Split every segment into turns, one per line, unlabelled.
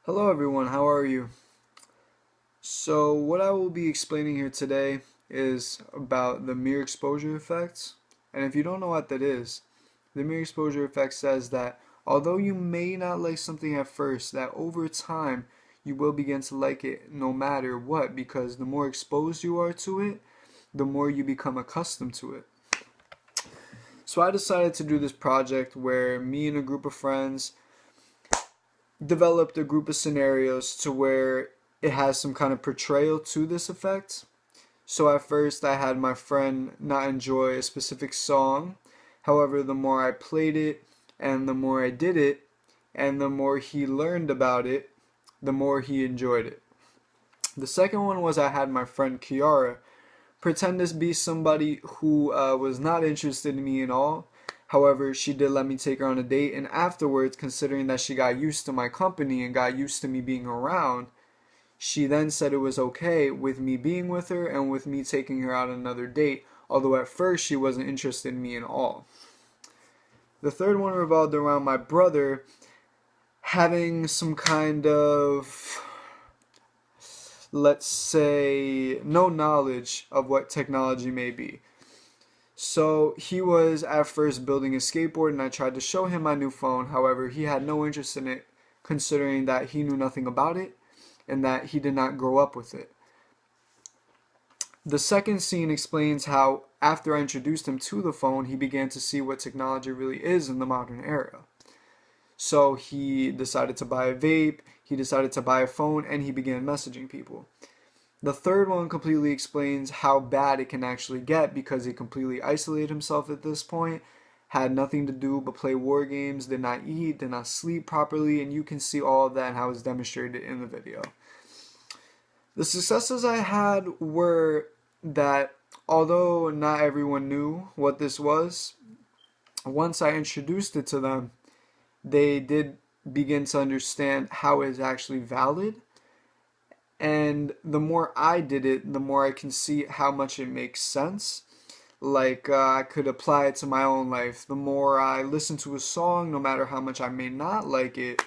Hello everyone, how are you? So what I will be explaining here today is about the mere exposure effect. And if you don't know what that is, the mere exposure effect says that although you may not like something at first, that over time you will begin to like it no matter what, because the more exposed you are to it, the more you become accustomed to it. So I decided to do this project where me and a group of friends developed a group of scenarios to where it has some kind of portrayal to this effect. So at first I had my friend not enjoy a specific song. However, the more I played it and the more I did it and the more he learned about it, the more he enjoyed it. The second one was I had my friend Kiara pretend to be somebody who was not interested in me at all. However, she did let me take her on a date, and afterwards, considering that she got used to my company and got used to me being around, she then said it was okay with me being with her and with me taking her out on another date, although at first she wasn't interested in me at all. The third one revolved around my brother having some kind of, let's say, no knowledge of what technology may be. So he was at first building a skateboard, and I tried to show him my new phone. However, he had no interest in it, considering that he knew nothing about it and that he did not grow up with it. The second scene explains how, after I introduced him to the phone, he began to see what technology really is in the modern era. So he decided to buy a vape, he decided to buy a phone, and he began messaging people. The third one completely explains how bad it can actually get because he completely isolated himself at this point, had nothing to do but play war games, did not eat, did not sleep properly, and you can see all of that and how it's demonstrated in the video. The successes I had were that although not everyone knew what this was, once I introduced it to them, they did begin to understand how it is actually valid. And the more I did it, the more I can see how much it makes sense. Like, I could apply it to my own life. The more I listen to a song, no matter how much I may not like it,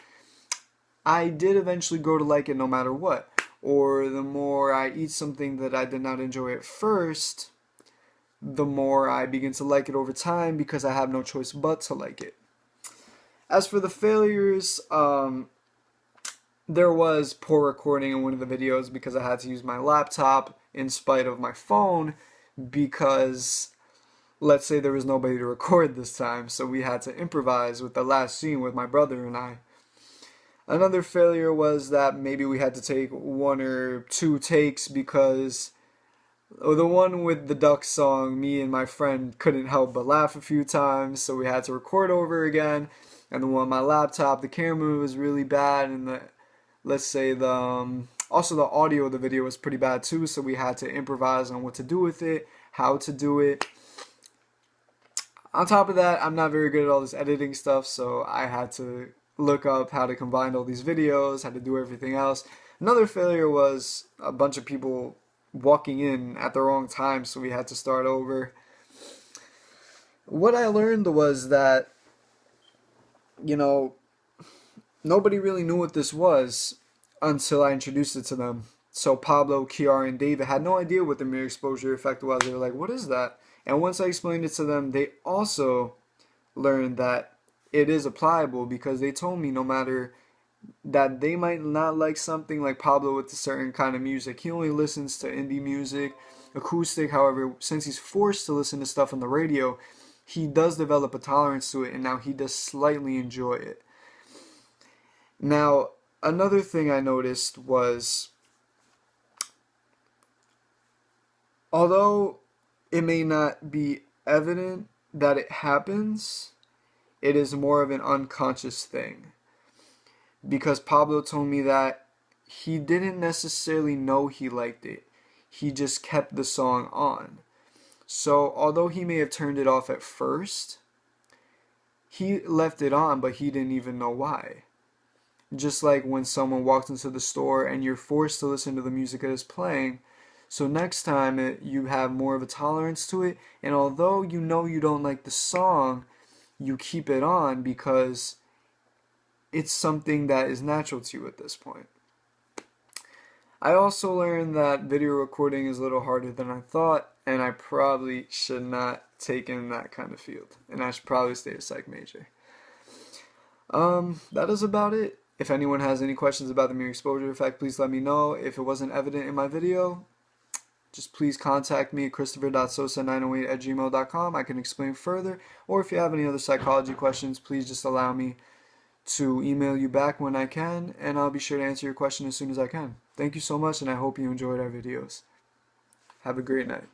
I did eventually grow to like it no matter what. Or the more I eat something that I did not enjoy at first, the more I begin to like it over time because I have no choice but to like it. As for the failures, there was poor recording in one of the videos because I had to use my laptop in spite of my phone because let's say there was nobody to record this time, so we had to improvise with the last scene with my brother and I. Another failure was that maybe we had to take one or two takes because the one with the duck song, me and my friend couldn't help but laugh a few times, so we had to record over again. And the one on my laptop, the camera was really bad, and the let's say the also the audio of the video was pretty bad too, so we had to improvise on what to do with it, how to do it. On top of that, I'm not very good at all this editing stuff, so I had to look up how to combine all these videos, how to do everything else. Another failure was a bunch of people walking in at the wrong time, so we had to start over. What I learned was that, you know, nobody really knew what this was until I introduced it to them. So Pablo, Kiara, and David had no idea what the mere exposure effect was. They were like, what is that? And once I explained it to them, they also learned that it is applicable because they told me no matter that they might not like something like Pablo with a certain kind of music. He only listens to indie music, acoustic. However, since he's forced to listen to stuff on the radio, he does develop a tolerance to it, and now he does slightly enjoy it. Now, another thing I noticed was, although it may not be evident that it happens, it is more of an unconscious thing. Because Pablo told me that he didn't necessarily know he liked it. He just kept the song on. So, although he may have turned it off at first, he left it on, but he didn't even know why. Just like when someone walks into the store and you're forced to listen to the music that is playing, so next time you have more of a tolerance to it, and although you know you don't like the song, you keep it on because it's something that is natural to you at this point. I also learned that video recording is a little harder than I thought, and I probably should not take in that kind of field, and I should probably stay a psych major. That is about it. If anyone has any questions about the mere exposure effect, please let me know. If it wasn't evident in my video, just please contact me at christopher.sosa908@gmail.com. I can explain further. Or if you have any other psychology questions, please just allow me to email you back when I can, and I'll be sure to answer your question as soon as I can. Thank you so much, and I hope you enjoyed our videos. Have a great night.